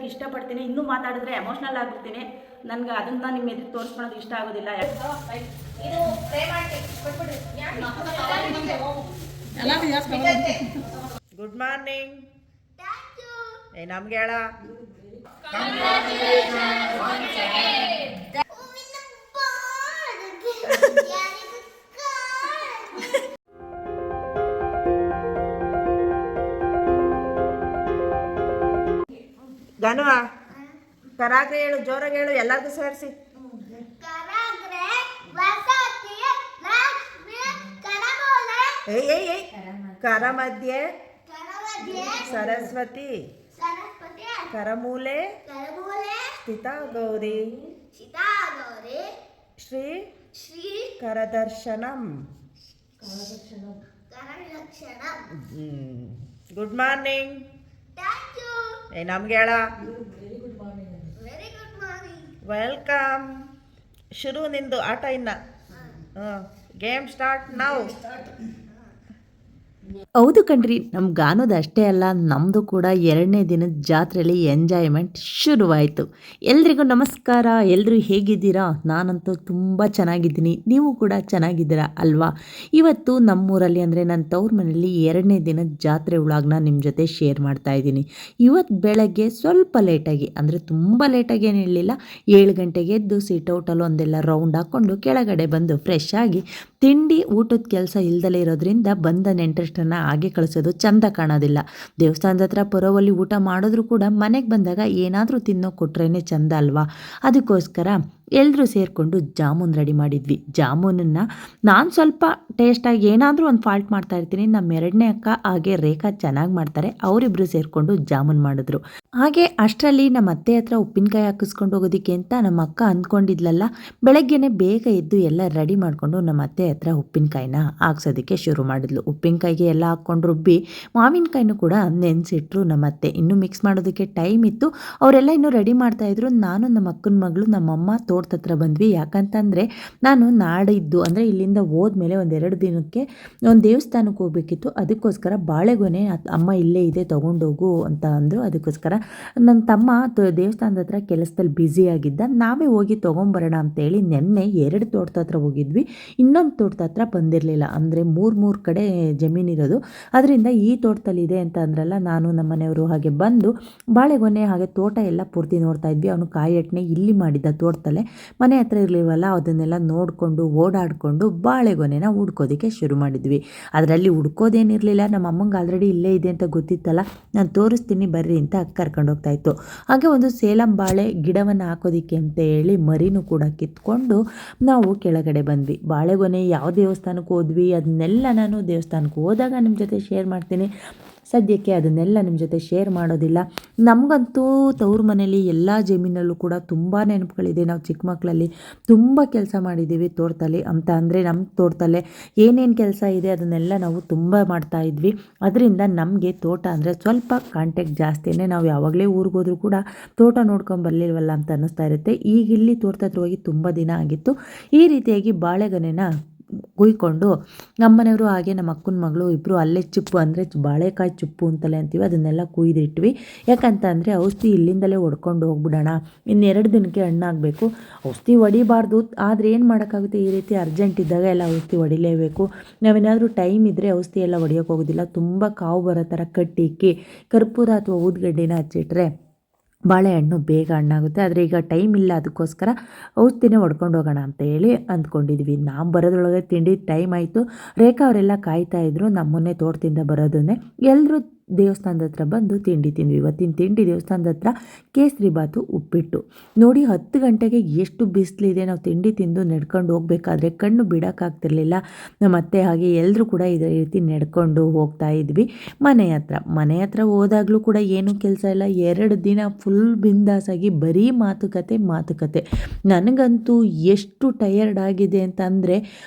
ಇಷ್ಟಪಡ್ತೀನಿ. ಇನ್ನೂ ಮಾತಾಡಿದ್ರೆ ಎಮೋಷನಲ್ ಆಗ್ಬಿಡ್ತೀನಿ. ನನ್ಗೆ ಅದನ್ನ ನಿಮ್ಮ ಎದುರು ತೋರಿಸ್ಕೊಳ್ಳೋದು ಇಷ್ಟ ಆಗೋದಿಲ್ಲ. Good morning. ನಮ್ಗೆ ಹೇಳ ಗನುವ ಕರಾಗ್ರೆ ಹೇಳು, ಜೋರಾಗಿ ಹೇಳು, ಎಲ್ಲರಿಗೂ ಸೇರಿಸಿ. ಕರ ಮಧ್ಯೆ ಸರಸ್ವತಿ ಕರಮೂಲೆ ಸ್ಥಿತ ಗೌರಿ ಶ್ರೀ ಕರದರ್ಶನಂ. Good morning. ನಮ್ಗೆ ಹೇಳ ವೆಲ್ಕಮ್. ಶುರು ನಿಂದು ಆಟ ಇನ್ನ. ಗೇಮ್ ಸ್ಟಾರ್ಟ್ ನಾವು. ಹೌದು ಕಣ್ರಿ, ನಮ್ಮ ಗಾನೋದು ಅಷ್ಟೇ ಅಲ್ಲ, ನಮ್ಮದು ಕೂಡ 2ನೇ ದಿನದ ಜಾತ್ರೆಯಲ್ಲಿ ಎಂಜಾಯ್ಮೆಂಟ್ ಶುರುವಾಯಿತು. ಎಲ್ರಿಗೂ ನಮಸ್ಕಾರ. ಎಲ್ಲರೂ ಹೇಗಿದ್ದೀರಾ? ನಾನಂತೂ ತುಂಬ ಚೆನ್ನಾಗಿದ್ದೀನಿ. ನೀವು ಕೂಡ ಚೆನ್ನಾಗಿದ್ದೀರಾ ಅಲ್ವಾ? ಇವತ್ತು ನಮ್ಮೂರಲ್ಲಿ ಅಂದರೆ ನನ್ನ ತವ್ರ ಮನೆಯಲ್ಲಿ 2ನೇ ದಿನದ ಜಾತ್ರೆ ವ್ಲಾಗ್ನ ನಿಮ್ಮ ಜೊತೆ ಶೇರ್ ಮಾಡ್ತಾ ಇದ್ದೀನಿ. ಇವತ್ತು ಬೆಳಗ್ಗೆ ಸ್ವಲ್ಪ ಲೇಟಾಗಿ, ಅಂದರೆ ತುಂಬ ಲೇಟಾಗಿ ಏನು ಹೇಳಲಿಲ್ಲ, 7 ಗಂಟೆಗೆ ಎದ್ದು ಸಿಟೌಟಲ್ಲಿ ಒಂದೆಲ್ಲ ರೌಂಡ್ ಹಾಕ್ಕೊಂಡು ಕೆಳಗಡೆ ಬಂದು ಫ್ರೆಶ್ ಆಗಿ ತಿಂಡಿ ಊಟದ ಕೆಲಸ ಇಲ್ದಲೇ ಇರೋದ್ರಿಂದ ಬಂದ ನೆಂಟರಷ್ಟನ್ನು ಹಾಗೆ ಕಳಿಸೋದು ಚೆಂದ ಕಾಣೋದಿಲ್ಲ. ದೇವಸ್ಥಾನದ ಹತ್ರ ಪರೋವಲ್ಲಿ ಊಟ ಮಾಡಿದ್ರೂ ಕೂಡ ಮನೆಗೆ ಬಂದಾಗ ಏನಾದರೂ ತಿನ್ನೋ ಕೊಟ್ರೇ ಚೆಂದ ಅಲ್ವಾ? ಅದಕ್ಕೋಸ್ಕರ ಎಲ್ಲರೂ ಸೇರಿಕೊಂಡು ಜಾಮೂನ್ ರೆಡಿ ಮಾಡಿದ್ವಿ. ಜಾಮೂನನ್ನು ನಾನು ಸ್ವಲ್ಪ ಟೇಸ್ಟಾಗಿ ಏನಾದರೂ ಒಂದು ಫಾಲ್ಟ್ ಮಾಡ್ತಾ ಇರ್ತೀನಿ. ನಮ್ಮ 2ನೇ ಅಕ್ಕ ಹಾಗೆ ರೇಖಾ ಚೆನ್ನಾಗಿ ಮಾಡ್ತಾರೆ, ಅವರಿಬ್ಬರು ಸೇರಿಕೊಂಡು ಜಾಮೂನ್ ಮಾಡಿದ್ರು. ಹಾಗೆ ಅಷ್ಟರಲ್ಲಿ ನಮ್ಮ ಅತ್ತೆ ಹತ್ರ ಉಪ್ಪಿನಕಾಯಿ ಹಾಕಿಸ್ಕೊಂಡು ಹೋಗೋದಕ್ಕೆ ಅಂತ ನಮ್ಮ ಅಕ್ಕ ಅಂದ್ಕೊಂಡಿದ್ಲಲ್ಲ, ಬೆಳಗ್ಗೆನೇ ಬೇಗ ಎದ್ದು ಎಲ್ಲ ರೆಡಿ ಮಾಡಿಕೊಂಡು ನಮ್ಮ ಅತ್ತೆ ಹತ್ರ ಉಪ್ಪಿನಕಾಯಿನ ಹಾಕ್ಸೋದಕ್ಕೆ ಶುರು ಮಾಡಿದ್ಲು. ಉಪ್ಪಿನಕಾಯಿಗೆ ಎಲ್ಲ ಹಾಕ್ಕೊಂಡು ರುಬ್ಬಿ ಮಾವಿನಕಾಯಿನೂ ಕೂಡ ನೆನೆಸಿಟ್ರು ನಮ್ಮ ಅತ್ತೆ. ಇನ್ನೂ ಮಿಕ್ಸ್ ಮಾಡೋದಕ್ಕೆ ಟೈಮ್ ಇತ್ತು, ಅವರೆಲ್ಲ ಇನ್ನೂ ರೆಡಿ ಮಾಡ್ತಾಯಿದ್ರು. ನಾನು ನಮ್ಮ ಅಕ್ಕನ ಮಗಳು ನಮ್ಮಮ್ಮ ತೋಟದ ಹತ್ರ ಬಂದ್ವಿ. ಯಾಕಂತಂದರೆ ನಾನು ನಾಡಿದ್ದು ಅಂದರೆ ಇಲ್ಲಿಂದ ಹೋದ್ಮೇಲೆ 1-2 ದಿನಕ್ಕೆ ಒಂದು ದೇವಸ್ಥಾನಕ್ಕೆ ಹೋಗ್ಬೇಕಿತ್ತು. ಅದಕ್ಕೋಸ್ಕರ ಬಾಳೆಗೊನೆ ಅಮ್ಮ ಇಲ್ಲೇ ಇದೆ ತೊಗೊಂಡೋಗು ಅಂತ ಅಂದರು. ಅದಕ್ಕೋಸ್ಕರ ನನ್ನ ತಮ್ಮ ದೇವಸ್ಥಾನದ ಹತ್ರ ಕೆಲಸದಲ್ಲಿ ಬ್ಯುಸಿಯಾಗಿದ್ದ, ನಾವೇ ಹೋಗಿ ತೊಗೊಂಬರೋಣ ಅಂತೇಳಿ ನೆನ್ನೆ 2 ತೋಟದ ಹತ್ರ ಹೋಗಿದ್ವಿ. ಇನ್ನೊಂದು ತೋಟದ ಹತ್ರ ಬಂದಿರಲಿಲ್ಲ, ಅಂದರೆ 3 ಕಡೆ ಜಮೀನಿರೋದು. ಅದರಿಂದ ಈ ತೋಟದಲ್ಲಿ ಇದೆ ಅಂತ ಅಂದ್ರಲ್ಲ, ನಾನು ನಮ್ಮ ಮನೆಯವರು ಹಾಗೆ ಬಂದು ಬಾಳೆಗೊನೆ ಹಾಗೆ ತೋಟ ಎಲ್ಲ ಪೂರ್ತಿ ನೋಡ್ತಾ ಇದ್ವಿ. ಅವನು ಕಾಯಟ್ನೆ ಇಲ್ಲಿ ಮಾಡಿದ್ದ ತೋಟದಲ್ಲೇ, ಮನೆ ಹತ್ರ ಇರಲಿಲ್ವಲ್ಲ, ಅದನ್ನೆಲ್ಲ ನೋಡಿಕೊಂಡು ಓಡಾಡಿಕೊಂಡು ಬಾಳೆಗೊನೆನ ಹುಡ್ಕೋದಕ್ಕೆ ಶುರು ಮಾಡಿದ್ವಿ. ಅದರಲ್ಲಿ ಹುಡ್ಕೋದೇನಿರಲಿಲ್ಲ, ನಮ್ಮ ಅಮ್ಮಂಗೆ ಆಲ್ರೆಡಿ ಇಲ್ಲೇ ಇದೆ ಅಂತ ಗೊತ್ತಿತ್ತಲ್ಲ, ನಾನು ತೋರಿಸ್ತೀನಿ ಬರ್ರಿ ಅಂತ ಕರ್ಕೊಂಡು ಹೋಗ್ತಾ ಇತ್ತು. ಹಾಗೆ ಒಂದು ಸೇಲಂ ಬಾಳೆ ಗಿಡವನ್ನು ಹಾಕೋದಿಕ್ಕೆ ಅಂತ ಹೇಳಿ ಮರಿನೂ ಕೂಡ ಕಿತ್ಕೊಂಡು ನಾವು ಕೆಳಗಡೆ ಬಂದ್ವಿ. ಬಾಳೆಗೊನೆ ಯಾವ ದೇವಸ್ಥಾನಕ್ಕೆ ಹೋದ್ವಿ ಅದನ್ನೆಲ್ಲ ನಾನು ದೇವಸ್ಥಾನಕ್ಕೆ ಹೋದಾಗ ನಿಮ್ಮ ಜೊತೆ ಶೇರ್ ಮಾಡ್ತೀನಿ. ಸದ್ಯಕ್ಕೆ ಅದನ್ನೆಲ್ಲ ನಿಮ್ಮ ಜೊತೆ ಶೇರ್ ಮಾಡೋದಿಲ್ಲ. ನಮಗಂತೂ ತವ್ರ ಮನೇಲಿ ಎಲ್ಲ ಜಮೀನಲ್ಲೂ ಕೂಡ ತುಂಬ ನೆನಪುಗಳಿದೆ. ನಾವು ಚಿಕ್ಕ ಮಕ್ಕಳಲ್ಲಿ ತುಂಬ ಕೆಲಸ ಮಾಡಿದ್ದೀವಿ ತೋಟದಲ್ಲಿ ಅಂತ. ಅಂದರೆ ನಮ್ಮ ತೋಟದಲ್ಲೇ ಏನೇನು ಕೆಲಸ ಇದೆ ಅದನ್ನೆಲ್ಲ ನಾವು ತುಂಬ ಮಾಡ್ತಾಯಿದ್ವಿ. ಅದರಿಂದ ನಮಗೆ ತೋಟ ಅಂದರೆ ಸ್ವಲ್ಪ ಕಾಂಟ್ಯಾಕ್ಟ್ ಜಾಸ್ತಿಯೇ. ನಾವು ಯಾವಾಗಲೇ ಊರಿಗೆ ಹೋದ್ರೂ ಕೂಡ ತೋಟ ನೋಡ್ಕೊಂಡು ಬರಲಿಲ್ವಲ್ಲ ಅಂತ ಅನ್ನಿಸ್ತಾ ಇರುತ್ತೆ. ಈಗ ಇಲ್ಲಿ ತೋಟದ ಹತ್ರ ಹೋಗಿ ತುಂಬ ದಿನ ಆಗಿತ್ತು. ಈ ರೀತಿಯಾಗಿ ಬಾಳೆಗೊನೆನ ಕುಯ್ಕೊಂಡು ನಮ್ಮನೆಯವರು ಹಾಗೆ ನಮ್ಮ ಅಕ್ಕನ ಮಗಳು ಇಬ್ಬರು ಅಲ್ಲೇ ಚಿಪ್ಪು ಅಂದರೆ ಬಾಳೆಕಾಯಿ ಚಿಪ್ಪು ಅಂತಲೇ ಅಂತೀವಿ, ಅದನ್ನೆಲ್ಲ ಕುಯ್ದಿಟ್ವಿ. ಯಾಕಂತಂದರೆ ಔಷಧಿ ಇಲ್ಲಿಂದಲೇ ಹೊಡ್ಕೊಂಡು ಹೋಗ್ಬಿಡೋಣ, ಇನ್ನು 2 ದಿನಕ್ಕೆ ಹಣ್ಣಾಗಬೇಕು. ಔಷಧಿ ಹೊಡಿಬಾರ್ದು, ಆದರೆ ಏನು ಮಾಡೋಕ್ಕಾಗುತ್ತೆ, ಈ ರೀತಿ ಅರ್ಜೆಂಟ್ ಇದ್ದಾಗ ಎಲ್ಲ ಔಷಧಿ ಹೊಡಿಲೇಬೇಕು. ನಾವೇನಾದರೂ ಟೈಮ್ ಇದ್ದರೆ ಔಷಧಿ ಎಲ್ಲ ಹೊಡಿಯೋಕೆ ಹೋಗೋದಿಲ್ಲ. ತುಂಬ ಕಾವು ಬರೋ ಥರ ಕಟ್ಟಿಕ್ಕಿ ಕರ್ಪೂರ ಅಥವಾ ಊದ್ಗಡ್ಡಿನ ಹಚ್ಚಿಟ್ರೆ ಬಾಳೆಹಣ್ಣು ಬೇಗ ಹಣ್ಣಾಗುತ್ತೆ. ಆದರೆ ಈಗ ಟೈಮ್ ಇಲ್ಲ, ಅದಕ್ಕೋಸ್ಕರ ಔಷಧಿನೇ ಹೊಡ್ಕೊಂಡು ಹೋಗೋಣ ಅಂತ ಹೇಳಿ ಅಂದ್ಕೊಂಡಿದ್ವಿ. ನಾವು ಬರೋದ್ರೊಳಗೆ ತಿಂಡಿ ಟೈಮ್ ಆಯಿತು. ರೇಖಾ ಅವರೆಲ್ಲ ಕಾಯ್ತಾಯಿದ್ರು ನಮ್ಮನ್ನೇ ತೋಟದಿಂದ ಬರೋದನ್ನೇ. ಎಲ್ಲರೂ ದೇವಸ್ಥಾನದ ಹತ್ರ ಬಂದು ತಿಂಡಿ ತಿಂದ್ವಿ. ಇವತ್ತಿನ ತಿಂಡಿ ದೇವಸ್ಥಾನದ ಹತ್ರ ಕೇಸರಿ ಬಾತು ಉಪ್ಪಿಟ್ಟು. ನೋಡಿ 10 ಗಂಟೆಗೆ ಎಷ್ಟು ಬಿಸಿಲಿದೆ. ನಾವು ತಿಂಡಿ ತಿಂದು ನಡ್ಕೊಂಡು ಹೋಗಬೇಕಾದ್ರೆ ಕಣ್ಣು ಬಿಡೋಕ್ಕಾಗ್ತಿರ್ಲಿಲ್ಲ. ನಮ್ಮ ಅತ್ತೆ ಹಾಗೆ ಎಲ್ಲರೂ ಕೂಡ ಇದೇ ರೀತಿ ನಡ್ಕೊಂಡು ಹೋಗ್ತಾ ಇದ್ವಿ ಮನೆ ಹತ್ರ ಹೋದಾಗಲೂ ಕೂಡ ಏನೂ ಕೆಲಸ ಇಲ್ಲ. 2 ದಿನ ಫುಲ್ ಬಿಂದಾಸಾಗಿ ಬರೀ ಮಾತುಕತೆ. ನನಗಂತೂ ಎಷ್ಟು ಟಯರ್ಡ್ ಆಗಿದೆ ಅಂತಂದರೆ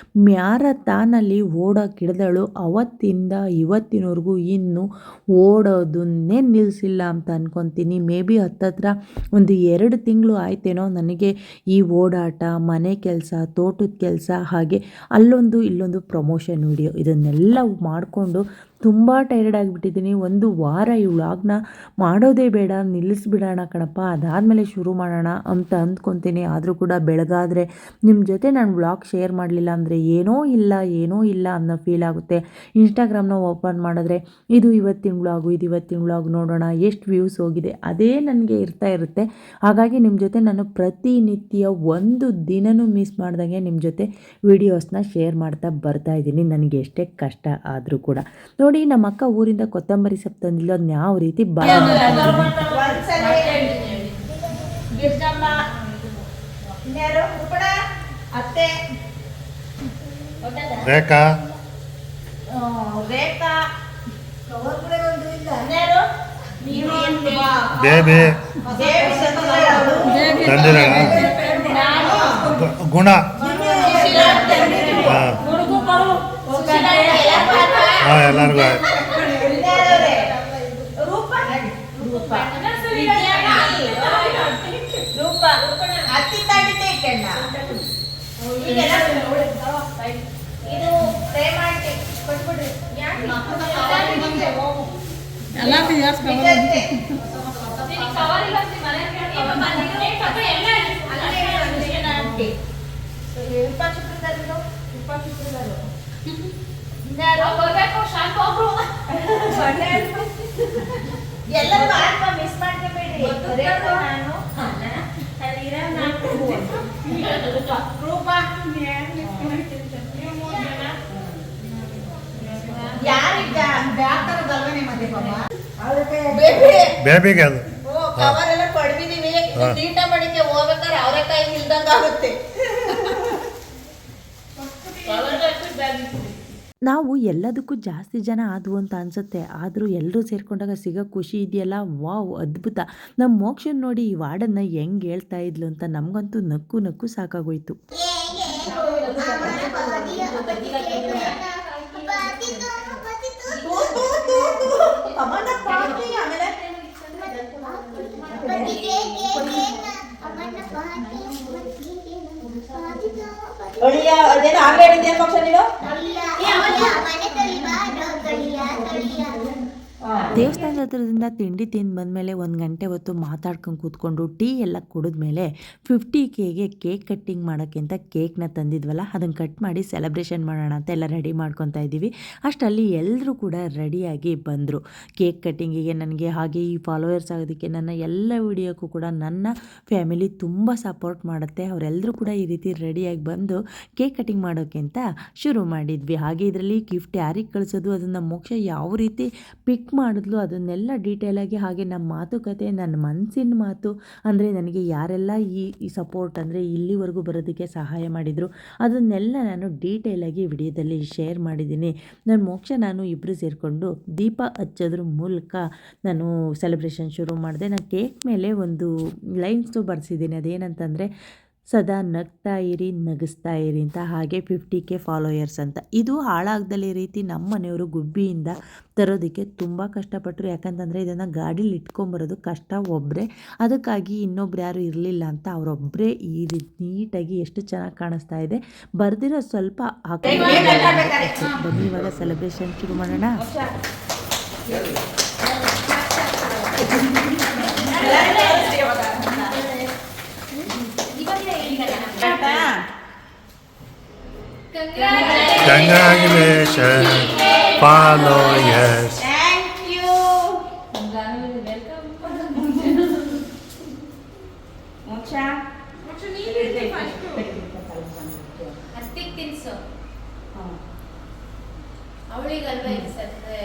ಮ್ಯಾರಥಾನಲ್ಲಿ ಓಡೋಕ್ಕಿಡ್ದಳು. ಅವತ್ತಿಂದ ಇವತ್ತಿನವರೆಗೂ ಇನ್ನೂ ಓಡೋದನ್ನೇ ನಿಲ್ಲಿಸಿಲ್ಲ ಅಂತ ಅಂದ್ಕೊತೀನಿ. ಮೇ ಬಿ ಹತ್ತತ್ರ ಒಂದು 2 ತಿಂಗಳು ಆಯ್ತೇನೋ ನನಗೆ ಈ ಓಡಾಟ, ಮನೆ ಕೆಲಸ, ತೋಟದ ಕೆಲಸ, ಹಾಗೆ ಅಲ್ಲೊಂದು ಇಲ್ಲೊಂದು ಪ್ರಮೋಷನ್ ವಿಡಿಯೋ ಇದನ್ನೆಲ್ಲ ಮಾಡಿಕೊಂಡು ತುಂಬ ಟೈರ್ಡ್ ಆಗಿಬಿಟ್ಟಿದ್ದೀನಿ. ಒಂದು ವಾರ ಈ ವ್ಲಾಗ್ನ ಮಾಡೋದೇ ಬೇಡ, ನಿಲ್ಲಿಸ್ಬಿಡೋಣ ಕಣಪ್ಪ, ಅದಾದಮೇಲೆ ಶುರು ಮಾಡೋಣ ಅಂತ ಅಂದ್ಕೊತೀನಿ. ಆದರೂ ಕೂಡ ಬೆಳಗಾದರೆ ನಿಮ್ಮ ಜೊತೆ ನಾನು ವ್ಲಾಗ್ ಶೇರ್ ಮಾಡಲಿಲ್ಲ ಅಂದರೆ ಏನೋ ಇಲ್ಲ ಅನ್ನೋ ಫೀಲ್ ಆಗುತ್ತೆ. ಇನ್ಸ್ಟಾಗ್ರಾಮ್ನ ಓಪನ್ ಮಾಡಿದ್ರೆ ಇದು ಇವತ್ತಿನ ವ್ಲಾಗ್ ನೋಡೋಣ ಎಷ್ಟು ವ್ಯೂಸ್ ಹೋಗಿದೆ, ಅದೇ ನನಗೆ ಇರುತ್ತೆ. ಹಾಗಾಗಿ ನಿಮ್ಮ ಜೊತೆ ನಾನು ಪ್ರತಿನಿತ್ಯ ಒಂದು ದಿನನೂ ಮಿಸ್ ಮಾಡ್ದಂಗೆ ನಿಮ್ಮ ಜೊತೆ ವಿಡಿಯೋಸ್ನ ಶೇರ್ ಮಾಡ್ತಾ ಬರ್ತಾಯಿದ್ದೀನಿ, ನನಗೆ ಎಷ್ಟೇ ಕಷ್ಟ ಆದರೂ ಕೂಡ. ನೋಡಿ, ನಮ್ಮ ಅಕ್ಕ ಊರಿಂದ ಕೊತ್ತಂಬರಿ ಸೊಪ್ಪು ತಂದಿಲ್ಲ, ಅದನ್ನ ಯಾವ ರೀತಿ ರೇಖಾ ಬೇಬಿ ತಂದಿರ ಗುಣ ಹಾಂ ಎಲ್ಲರಿಗೂ ಆಯ್ತು. ಎಲ್ಲರೂ ಮಿಸ್ ಮಾಡ್ಕೋಬೇಡ್ರಿ. ಬೇಬಿಗೆ ಅದು ಕವರೆಲ್ಲ ಪಡ್ಬಿದೀವಿ, ತೀಟ ಮಡಿಕೆ ಹೋಗ್ಬೇಕಾದ್ರೆ ಅವರೆಕಾಯಿ ಇಲ್ದಂಗ ಆಗುತ್ತೆ. ನಾವು ಎಲ್ಲದಕ್ಕೂ ಜಾಸ್ತಿ ಜನ ಆದವು ಅಂತ ಅನಿಸುತ್ತೆ, ಆದರೂ ಎಲ್ಲರೂ ಸೇರಿಕೊಂಡಾಗ ಸಿಗೋ ಖುಷಿ ಇದೆಯಲ್ಲ, ವಾವ್ ಅದ್ಭುತ. ನಮ್ಮ ಮೋಕ್ಷನ್ ನೋಡಿ ಈ ವಾರ್ಡನ್ನ ಹೆಂಗೆ ಹೇಳ್ತಾ ಇದ್ಲು ಅಂತ ನಮಗಂತೂ ನಕ್ಕು ಸಾಕಾಗೋಯ್ತು. ದೇವಸ್ಥಾನದ ಹತ್ರದಿಂದ ತಿಂಡಿ ತಿಂದು ಬಂದಮೇಲೆ 1 ಗಂಟೆ ಹೊತ್ತು ಮಾತಾಡ್ಕೊಂಡು ಕೂತ್ಕೊಂಡು ಟೀ ಎಲ್ಲ ಕುಡಿದ್ಮೇಲೆ 50Kಗೆ ಕೇಕ್ ಕಟ್ಟಿಂಗ್ ಮಾಡೋಕ್ಕೆ ಅಂತ ಕೇಕ್ನ ತಂದಿದ್ವಲ್ಲ, ಅದನ್ನು ಕಟ್ ಮಾಡಿ ಸೆಲೆಬ್ರೇಷನ್ ಮಾಡೋಣ ಅಂತ ಎಲ್ಲ ರೆಡಿ ಮಾಡ್ಕೊತಾ ಇದ್ದೀವಿ. ಅಷ್ಟಲ್ಲಿ ಎಲ್ಲರೂ ಕೂಡ ರೆಡಿಯಾಗಿ ಬಂದರು ಕೇಕ್ ಕಟ್ಟಿಂಗಿಗೆ. ನನಗೆ ಹಾಗೆ ಈ ಫಾಲೋವರ್ಸ್ ಆಗೋದಕ್ಕೆ ನನ್ನ ಎಲ್ಲ ವಿಡಿಯೋಕ್ಕೂ ಕೂಡ ನನ್ನ ಫ್ಯಾಮಿಲಿ ತುಂಬ ಸಪೋರ್ಟ್ ಮಾಡುತ್ತೆ. ಅವರೆಲ್ಲರೂ ಕೂಡ ಈ ರೀತಿ ರೆಡಿಯಾಗಿ ಬಂದು ಕೇಕ್ ಕಟ್ಟಿಂಗ್ ಮಾಡೋಕ್ಕೆ ಅಂತ ಶುರು ಮಾಡಿದ್ವಿ. ಹಾಗೆ ಇದರಲ್ಲಿ ಗಿಫ್ಟ್ ಯಾರಿಗೆ ಕಳಿಸೋದು, ಅದನ್ನು ಮೋಕ್ಷ ಯಾವ ರೀತಿ ಪಿಕ್ ಮಾಡಿದ್ಲು ಅದನ್ನೆಲ್ಲ ಡೀಟೇಲಾಗಿ, ಹಾಗೆ ನಮ್ಮ ಮಾತುಕತೆ, ನನ್ನ ಮನಸ್ಸಿನ ಮಾತು, ಅಂದರೆ ನನಗೆ ಯಾರೆಲ್ಲ ಈ ಸಪೋರ್ಟ್ ಅಂದರೆ ಇಲ್ಲಿವರೆಗೂ ಬರೋದಕ್ಕೆ ಸಹಾಯ ಮಾಡಿದರು ಅದನ್ನೆಲ್ಲ ನಾನು ಡೀಟೇಲಾಗಿ ವಿಡಿಯೋದಲ್ಲಿ ಶೇರ್ ಮಾಡಿದ್ದೀನಿ. ನನ್ನ ಮೋಕ್ಷ ನಾನು ಇಬ್ಬರು ಸೇರಿಕೊಂಡು ದೀಪ ಹಚ್ಚೋದ್ರ ಮೂಲಕ ನಾನು ಸೆಲೆಬ್ರೇಷನ್ ಶುರು ಮಾಡಿದೆ. ನಾನು ಕೇಕ್ ಮೇಲೆ ಒಂದು ಲೈನ್ಸು ಬರೆಸಿದ್ದೀನಿ, ಅದೇನಂತಂದರೆ ಸದಾ ನಗ್ತಾ ಇರಿ, ನಗಿಸ್ತಾ ಇರಿ ಅಂತ, ಹಾಗೆ 50K ಫಾಲೋಯರ್ಸ್ ಅಂತ. ಇದು ಹಾಳಾಗ್ದಲ್ಲಿ ರೀತಿ ನಮ್ಮ ಮನೆಯವರು ಗುಬ್ಬಿಯಿಂದ ತರೋದಕ್ಕೆ ತುಂಬ ಕಷ್ಟಪಟ್ಟರು. ಯಾಕಂತಂದರೆ ಇದನ್ನು ಗಾಡೀಲಿ ಇಟ್ಕೊಂಬರೋದು ಕಷ್ಟ ಒಬ್ಬರೇ, ಅದಕ್ಕಾಗಿ ಇನ್ನೊಬ್ರು ಯಾರು ಇರಲಿಲ್ಲ ಅಂತ ಅವರೊಬ್ಬರೇ ಈ ರೀತಿ ನೀಟಾಗಿ ಎಷ್ಟು ಚೆನ್ನಾಗಿ ಕಾಣಿಸ್ತಾ ಇದೆ ಬರ್ದಿರೋ ಸ್ವಲ್ಪ ಬನ್ನಿ ಇವಾಗ ಸೆಲೆಬ್ರೇಷನ್ ಶುರು ಮಾಡೋಣ. Congratulations, followers. Thank you. Moksha. ಹತ್ತಿಗೆ ತಿನ್ಸು ಅವಳಿಗಲ್ವ ಇದು ಸತ್ರೆ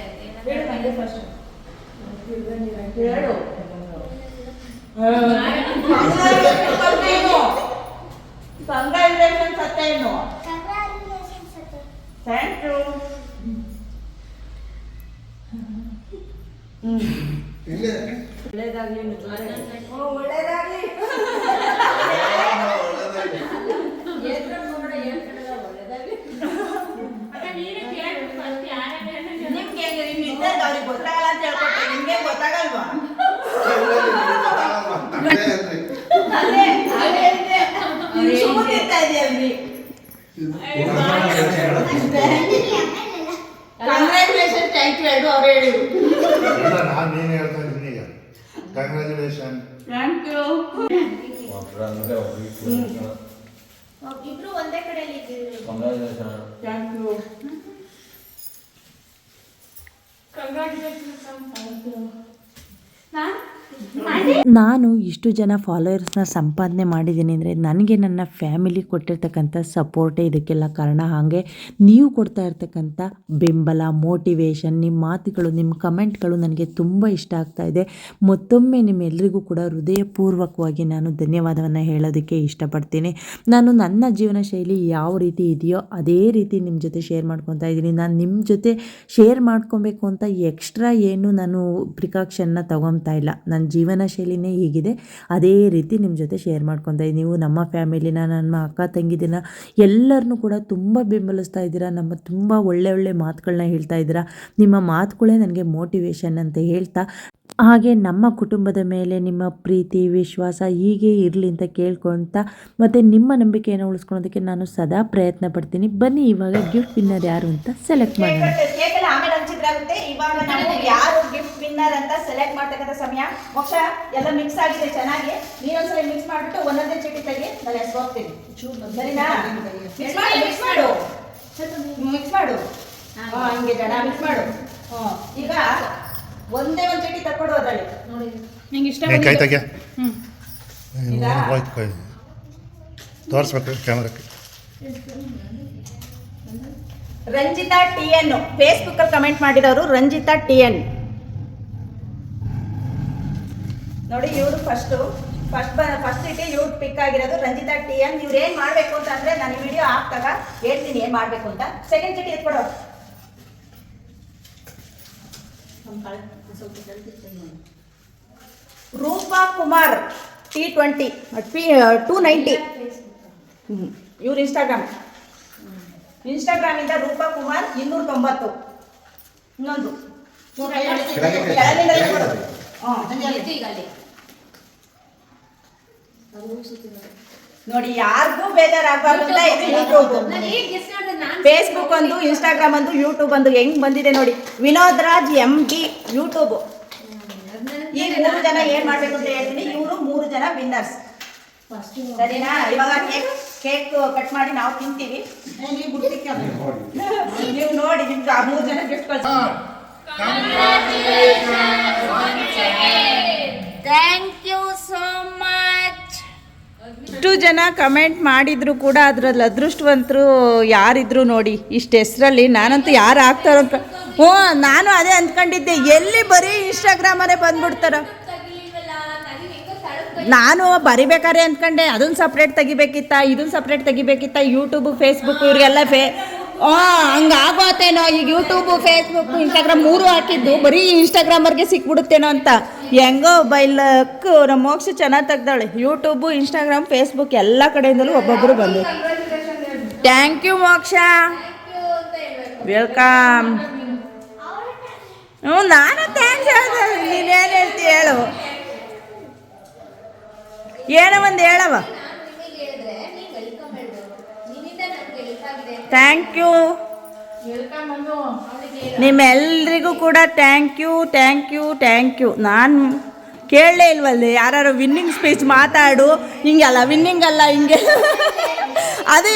Congratulations, Sateno. Thank you. ಒಳ್ಳೆದಾಗ್ಲಿ. ನಿಮ್ಗೆ ಅವ್ರಿಗೆ ಗೊತ್ತಾಗಲ್ಲ ಅಂತ ಹೇಳ್ಕೊಟ್ಟೆ, ನಿಮ್ಗೆ ಗೊತ್ತಾಗಲ್ವಾ? Congratulations, thank ಥ್ಯಾಂಕ್ ಯು ಎರಡು ಅವರೇ ಹೇಳಿದ್ರು. ನಾನು ನೀನು ಹೇಳ್ತಾ ಇದ್ದೀನಿ ಈಗ. ಕಂಗ್ರ್ಯಾಚುಲೇಷನ್. Thank you. ಇಬ್ರು ಒಂದೇ ಕಡೆಯಲ್ಲಿ ಇದ್ದೀವಿ. Thank you. ನಾನು ಇಷ್ಟು ಜನ ಫಾಲೋಯರ್ಸ್ನ ಸಂಪಾದನೆ ಮಾಡಿದ್ದೀನಿ ಅಂದರೆ ನನಗೆ ನನ್ನ ಫ್ಯಾಮಿಲಿ ಕೊಟ್ಟಿರ್ತಕ್ಕಂಥ ಸಪೋರ್ಟೇ ಇದಕ್ಕೆಲ್ಲ ಕಾರಣ. ಹಾಗೆ ನೀವು ಕೊಡ್ತಾ ಇರ್ತಕ್ಕಂಥ ಬೆಂಬಲ, ಮೋಟಿವೇಶನ್, ನಿಮ್ಮ ಮಾತುಗಳು, ನಿಮ್ಮ ಕಮೆಂಟ್ಗಳು ನನಗೆ ತುಂಬ ಇಷ್ಟ ಆಗ್ತಾ ಇದೆ. ಮತ್ತೊಮ್ಮೆ ನಿಮ್ಮೆಲ್ಲರಿಗೂ ಕೂಡ ಹೃದಯಪೂರ್ವಕವಾಗಿ ನಾನು ಧನ್ಯವಾದವನ್ನು ಹೇಳೋದಕ್ಕೆ ಇಷ್ಟಪಡ್ತೀನಿ. ನಾನು ನನ್ನ ಜೀವನ ಶೈಲಿ ಯಾವ ರೀತಿ ಇದೆಯೋ ಅದೇ ರೀತಿ ನಿಮ್ಮ ಜೊತೆ ಶೇರ್ ಮಾಡ್ಕೊತಾ ಇದ್ದೀನಿ. ನಾನು ನಿಮ್ಮ ಜೊತೆ ಶೇರ್ ಮಾಡ್ಕೊಬೇಕು ಅಂತ ಎಕ್ಸ್ಟ್ರಾ ಏನು ನಾನು ಪ್ರಿಕಾಕ್ಷನ್ನ ತಗೊತಾ ಇಲ್ಲ. ನನ್ನ ಜೀವನ ಶೈಲಿನೇ ಹೀಗಿದೆ, ಅದೇ ರೀತಿ ನಿಮ್ಮ ಜೊತೆ ಶೇರ್ ಮಾಡ್ಕೊತಾ ಇದ್ದೀನಿ. ನೀವು ನಮ್ಮ ಫ್ಯಾಮಿಲಿನ, ನನ್ನ ಅಕ್ಕ ತಂಗಿದಿನ ಎಲ್ಲರನ್ನೂ ಕೂಡ ತುಂಬ ಬೆಂಬಲಿಸ್ತಾ ಇದ್ದೀರಾ. ನಮ್ಮ ತುಂಬ ಒಳ್ಳೆ ಮಾತುಗಳನ್ನ ಹೇಳ್ತಾ ಇದ್ದೀರಾ. ನಿಮ್ಮ ಮಾತುಗಳೇ ನನಗೆ ಮೋಟಿವೇಶನ್ ಅಂತ ಹೇಳ್ತಾ, ಹಾಗೆ ನಮ್ಮ ಕುಟುಂಬದ ಮೇಲೆ ನಿಮ್ಮ ಪ್ರೀತಿ, ವಿಶ್ವಾಸ ಹೀಗೆ ಇರಲಿ ಅಂತ ಕೇಳ್ಕೊಳ್ತಾ, ಮತ್ತು ನಿಮ್ಮ ನಂಬಿಕೆಯನ್ನು ಉಳಿಸ್ಕೊಳೋದಕ್ಕೆ ನಾನು ಸದಾ ಪ್ರಯತ್ನ ಪಡ್ತೀನಿ. ಬನ್ನಿ ಇವಾಗ ಗಿಫ್ಟ್ ವಿನ್ನರ್ ಯಾರು ಅಂತ ಸೆಲೆಕ್ಟ್ ಮಾಡೋಣ. ಕೇಕ್ ಎಲ್ಲ ಆಮೇಲೆ ಹಂಚಿದ್ರಾಗುತ್ತೆ. ಇವಾಗ ನಾವು ಯಾರು ಗಿಫ್ಟ್ ವಿನ್ನರ್ ಅಂತ ಸೆಲೆಕ್ಟ್ ಮಾಡ್ತಕ್ಕಂಥ ಸಮಯ. ಮೋಕ್ಷ ಎಲ್ಲ ಮಿಕ್ಸ್ ಆಗಿದೆ ಚೆನ್ನಾಗಿ. ನೀನೊಂದ್ಸಲ ಮಿಕ್ಸ್ ಮಾಡಿಬಿಟ್ಟು ಒಂದೊಂದೇ ಚೀಟಿ ತೆಗಿ, ನಾನು ಹೆಸರು ಹೋಗ್ತೀನಿ. ಸರಿನಾ? ಮಿಕ್ಸ್ ಮಾಡು ಹಂಗೆ ಜನ ಮಿಕ್ಸ್ ಮಾಡು. ಈಗ ಒಂದೇ ಒಂದು ಚೀಟಿ ತಕ್ಕೊಡು ಅದರಲ್ಲಿ. ನಿಂಗೆ ಇಷ್ಟ ನೀನು ಕೈ ತೆಗೆ. ಹೋಯ್ತು ಕೈ ತೋರಿಸ್ಬೇಕು ಕ್ಯಾಮ್ರಕ್ಕೆ. ರಂಜಿತಾ TN ಫೇಸ್ಬುಕ್ ಅಲ್ಲಿ ಕಮೆಂಟ್ ಮಾಡಿದವರು ರಂಜಿತಾ TN ನೋಡಿ. ಇವರು ಫಸ್ಟ್ ಇಟ್ಟು ಇವ್ರು ಪಿಕ್ ಆಗಿರೋದು ರಂಜಿತಾ TN. ಇವ್ರು ಏನ್ ಮಾಡ್ಬೇಕು ಅಂತ ಅಂದ್ರೆ ನಾನು ವಿಡಿಯೋ ಹಾಕ್ದಾಗ ಹೇಳ್ತೀನಿ ಏನ್ ಮಾಡ್ಬೇಕು ಅಂತ. ಸೆಕೆಂಡ್ ಚೀಟಿ ಎತ್ಕೊಡೋ. ರೂಪಾ ಕುಮಾರ್ T20 290 ಇವ್ರ ಇನ್ಸ್ಟಾಗ್ರಾಮ್ ಇಂದ ರೂಪಾ ಕುಮಾರ್ 290. ಇನ್ನೊಂದು ನೋಡಿ, ಯಾರಿಗೂ ಬೇಜಾರಾಗಬಾರ್ದು ಅಂತ ಇದು ಯೂಟ್ಯೂಬ್, ಫೇಸ್ಬುಕ್ ಒಂದು, ಇನ್ಸ್ಟಾಗ್ರಾಮ್ ಒಂದು, ಯೂಟ್ಯೂಬ್ ಒಂದು ಹೆಂಗ್ ಬಂದಿದೆ ನೋಡಿ. Vinod Raj MD YouTube. ಈ 3 ಜನ ಏನ್ ಮಾಡ್ಬೇಕು ಅಂತ ಹೇಳ್ತೀನಿ. ಇವರು 3 ಜನ ವಿನ್ನರ್ಸ್. ಸರಿನಾ? ಇವಾಗ ಕೇಕ್ ಕಟ್ ಮಾಡಿ ನಾವು ತಿಂತೀವಿ. ನೀವು ನೋಡಿ, ನಿಮ್ಗೆ ಆ 3 ಜನ ಗಿಫ್ಟ್ ಕಳ್ಸಿ. Thank you so much. ಇಷ್ಟು ಜನ ಕಮೆಂಟ್ ಮಾಡಿದ್ರು ಕೂಡ ಅದ್ರಲ್ಲಿ ಅದೃಷ್ಟವಂತರು ಯಾರಿದ್ರು ನೋಡಿ. ಇಷ್ಟು ಹೆಸರಲ್ಲಿ ನಾನಂತೂ ಯಾರು ಆಗ್ತಾರೋ ಅಂತ ನಾನು ಅದೇ ಅಂದ್ಕೊಂಡಿದ್ದೆ. ಎಲ್ಲಿ ಬರೀ ಇನ್ಸ್ಟಾಗ್ರಾಮರೇ ಬಂದ್ಬಿಡ್ತಾರ. ನಾನು ಬರಿಬೇಕಾರೆ ಅಂದ್ಕೊಂಡೆ ಅದನ್ನು ಸಪ್ರೇಟ್ ತೆಗಿಬೇಕಿತ್ತ, ಇದನ್ನು ಸಪ್ರೇಟ್ ತೆಗಿಬೇಕಿತ್ತ. ಯೂಟ್ಯೂಬು, ಫೇಸ್ಬುಕ್ ಇವ್ರಿಗೆಲ್ಲ ಹಂಗಾಗೋತೇನೋ. ಈಗ ಯೂಟ್ಯೂಬು, ಫೇಸ್ಬುಕ್, ಇನ್ಸ್ಟಾಗ್ರಾಮ್ 3 ಹಾಕಿದ್ದು ಬರೀ ಇನ್ಸ್ಟಾಗ್ರಾಮರ್ಗೆ ಸಿಕ್ಬಿಡುತ್ತೇನೋ ಅಂತ. ಹೆಂಗೋ ಬೈಲಕ್ಕು ನಮ್ಮ ಮೋಕ್ಷ ಚೆನ್ನಾಗಿ ತೆಗ್ದಾಳೆ. ಯೂಟ್ಯೂಬು, ಇನ್ಸ್ಟಾಗ್ರಾಮ್, ಫೇಸ್ಬುಕ್ ಎಲ್ಲ ಕಡೆಯಿಂದಲೂ ಒಬ್ಬೊಬ್ಬರು ಬಂದರು. ಥ್ಯಾಂಕ್ ಯು ಮೋಕ್ಷ, ವೆಲ್ಕಮ್. ನಾನು ಥ್ಯಾಂಕ್ಸ್ ಹೇಳ್ದೆ. ನೀನೇನು ಹೇಳ್ತೀಯ ಹೇಳು, ಏನೋ ಒಂದು ಹೇಳವ. ಥ್ಯಾಂಕ್ ಯು ನಿಮ್ಮೆಲ್ರಿಗೂ ಕೂಡ ಥ್ಯಾಂಕ್ ಯು. ನಾನು ಕೇಳಲೇ ಇಲ್ವಲ್ಲ ಯಾರು ವಿನ್ನಿಂಗ್ ಸ್ಪೀಚ್ ಮಾತಾಡು. ಹಿಂಗೆಲ್ಲ ವಿನ್ನಿಂಗ್ ಅಲ್ಲ, ಹಿಂಗೆ ಅದು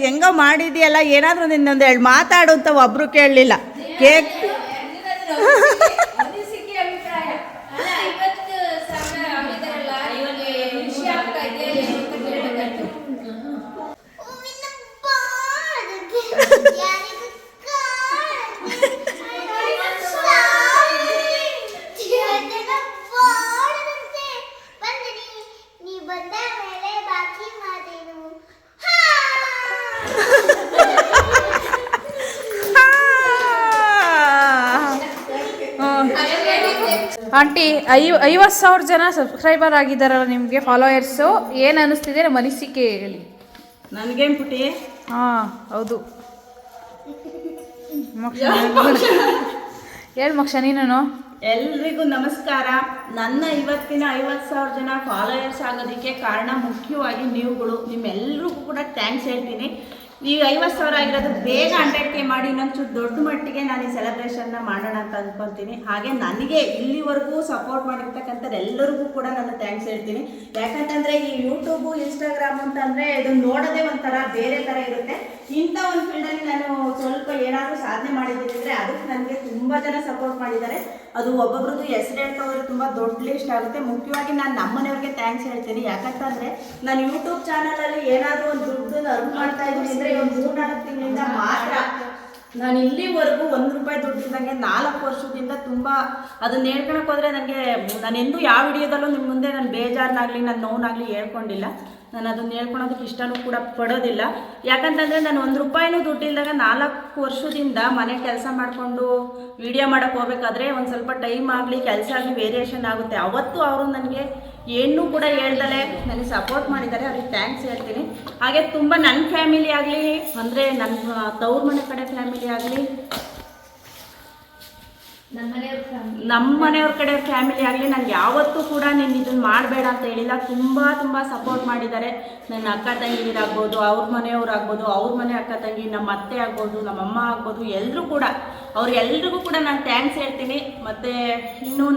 ಹೆಂಗೋ ಮಾಡಿದೆಯಲ್ಲ. ಏನಾದರೂ ನಿನ್ನೊಂದು ಹೇಳಿ ಮಾತಾಡು ಅಂತ ಒಬ್ಬರು ಕೇಳಲಿಲ್ಲ. ಕೇಕ್ ಆಂಟಿ 50,000 ಜನ ಸಬ್ಸ್ಕ್ರೈಬರ್ ಆಗಿದ್ದಾರಲ್ಲ ನಿಮಗೆ, ಫಾಲೋಯರ್ಸು. ಏನು ಅನ್ನಿಸ್ತಿದೆ ನಮ್ಮ ಅನಿಸಿಕೆ ಹೇಳಿ. ನನಗೇನು ಪುಟಿ? ಹಾಂ ಹೌದು. ಹೇಳಿ ಮೋಕ್ಷ ನೀನು. ಎಲ್ರಿಗೂ ನಮಸ್ಕಾರ. ನನ್ನ ಇವತ್ತಿನ 50,000 ಜನ ಫಾಲೋಯರ್ಸ್ ಆಗೋದಕ್ಕೆ ಕಾರಣ ಮುಖ್ಯವಾಗಿ ನೀವುಗಳು. ನಿಮ್ಮೆಲ್ರಿಗೂ ಕೂಡ ಥ್ಯಾಂಕ್ಸ್ ಹೇಳ್ತೀನಿ. ಈಗ 50,000 ಆಗಿರೋದು ಬೇಗ 100K ಮಾಡಿ ಇನ್ನೊಂಚೂರು ದೊಡ್ಡ ಮಟ್ಟಿಗೆ ನಾನು ಈ ಸೆಲೆಬ್ರೇಷನ್ನ ಮಾಡೋಣ ಅಂತ ಅಂದ್ಕೊತೀನಿ. ಹಾಗೆ ನನಗೆ ಇಲ್ಲಿವರೆಗೂ ಸಪೋರ್ಟ್ ಮಾಡಿರ್ತಕ್ಕಂಥ ಎಲ್ಲರಿಗೂ ಕೂಡ ನಾನು ಥ್ಯಾಂಕ್ಸ್ ಹೇಳ್ತೀನಿ. ಯಾಕಂತಂದರೆ ಈ ಯೂಟ್ಯೂಬು ಇನ್ಸ್ಟಾಗ್ರಾಮ್ ಅಂತಂದರೆ ಇದು ನೋಡೋದೇ ಒಂಥರ ಬೇರೆ ಥರ ಇರುತ್ತೆ. ಇಂಥ ಒಂದು ಫೀಲ್ಡಲ್ಲಿ ನಾನು ಸ್ವಲ್ಪ ಏನಾದರೂ ಸಾಧನೆ ಮಾಡಿದ್ದೀನಿ ಅಂದರೆ ಅದಕ್ಕೆ ನನಗೆ ತುಂಬ ಜನ ಸಪೋರ್ಟ್ ಮಾಡಿದ್ದಾರೆ. ಅದು ಒಬ್ಬೊಬ್ರದ್ದು ಹೆಸರು ಹೇಳ್ತಾ ಹೋದರೆ ತುಂಬ ದೊಡ್ಡ ಲಿಸ್ಟ್ ಆಗುತ್ತೆ. ಮುಖ್ಯವಾಗಿ ನಾನು ನಮ್ಮನೆಯವ್ರಿಗೆ ಥ್ಯಾಂಕ್ಸ್ ಹೇಳ್ತೀನಿ. ಯಾಕಂತಂದರೆ ನಾನು ಯೂಟ್ಯೂಬ್ ಚಾನಲಲ್ಲಿ ಏನಾದರೂ ಒಂದು ದುಡ್ಡು ಅರ್ನ್ ಮಾಡ್ತಾ ಇದ್ದೀನಿ ಅಂದರೆ ಒಂದು 3-4 ತಿಂಗಳಿಂದ ಮಾತ್ರ. ನಾನು ಇಲ್ಲಿವರೆಗೂ ₹1 ದುಡ್ಡಿದ್ದಂಗೆ 4 ವರ್ಷದಿಂದ ತುಂಬ ಅದನ್ನ ಹೇಳ್ಕೊಳಕ್ಕೆ ಹೋದರೆ ನನಗೆ ನಾನೆಂದೂ ಯಾವ ವಿಡಿಯೋದಲ್ಲೂ ನಿಮ್ಮ ಮುಂದೆ ನಾನು ಬೇಜಾರನ್ನಾಗಲಿ ನನ್ನ ನೋವಾಗಲಿ ಹೇಳ್ಕೊಂಡಿಲ್ಲ. ನಾನು ಅದನ್ನು ಹೇಳ್ಕೊಳೋದಕ್ಕೆ ಇಷ್ಟನೂ ಕೂಡ ಪಡೋದಿಲ್ಲ. ಯಾಕಂತಂದರೆ ನಾನು ₹1 ದುಡ್ಡಿಲ್ದಾಗ 4 ವರ್ಷದಿಂದ ಮನೆ ಕೆಲಸ ಮಾಡಿಕೊಂಡು ವಿಡಿಯೋ ಮಾಡೋಕ್ಕೆ ಹೋಗ್ಬೇಕಾದ್ರೆ ಒಂದು ಸ್ವಲ್ಪ ಟೈಮ್ ಆಗಲಿ ಕೆಲಸ ಆಗಲಿ ವೇರಿಯೇಷನ್ ಆಗುತ್ತೆ. ಅವತ್ತು ಅವರು ನನಗೆ ಏನೂ ಕೂಡ ಹೇಳ್ದಲೆ ನನಗೆ ಸಪೋರ್ಟ್ ಮಾಡಿದ್ದಾರೆ. ಅವ್ರಿಗೆ ಥ್ಯಾಂಕ್ಸ್ ಹೇಳ್ತೀನಿ. ಹಾಗೆ ತುಂಬ ನನ್ನ ಫ್ಯಾಮಿಲಿ ಆಗಲಿ ಅಂದರೆ ನನ್ನ ತವ್ರ ಮನೆ ಕಡೆ ಫ್ಯಾಮಿಲಿ ಆಗಲಿ ನಮ್ಮ ಮನೆಯವ್ರ ಕಡೆ ಫ್ಯಾಮಿಲಿ ಆಗಲಿ ನನಗೆ ಯಾವತ್ತೂ ಕೂಡ ನೀನು ಇದನ್ನು ಮಾಡಬೇಡ ಅಂತ ಹೇಳಿಲ್ಲ. ತುಂಬ ಸಪೋರ್ಟ್ ಮಾಡಿದ್ದಾರೆ. ನನ್ನ ಅಕ್ಕ ತಂಗಿರಾಗ್ಬೋದು, ಅವ್ರ ಮನೆಯವ್ರಾಗ್ಬೋದು, ಅವ್ರ ಮನೆ ಅಕ್ಕ ತಂಗಿ, ನಮ್ಮ ಅತ್ತೆ ಆಗ್ಬೋದು, ನಮ್ಮ ಅಮ್ಮ ಆಗ್ಬೋದು, ಎಲ್ಲರೂ ಕೂಡ ಅವ್ರಿಗೆಲ್ರಿಗೂ ಕೂಡ ನಾನು ಥ್ಯಾಂಕ್ಸ್ ಹೇಳ್ತೀನಿ. ಮತ್ತು ಇನ್ನು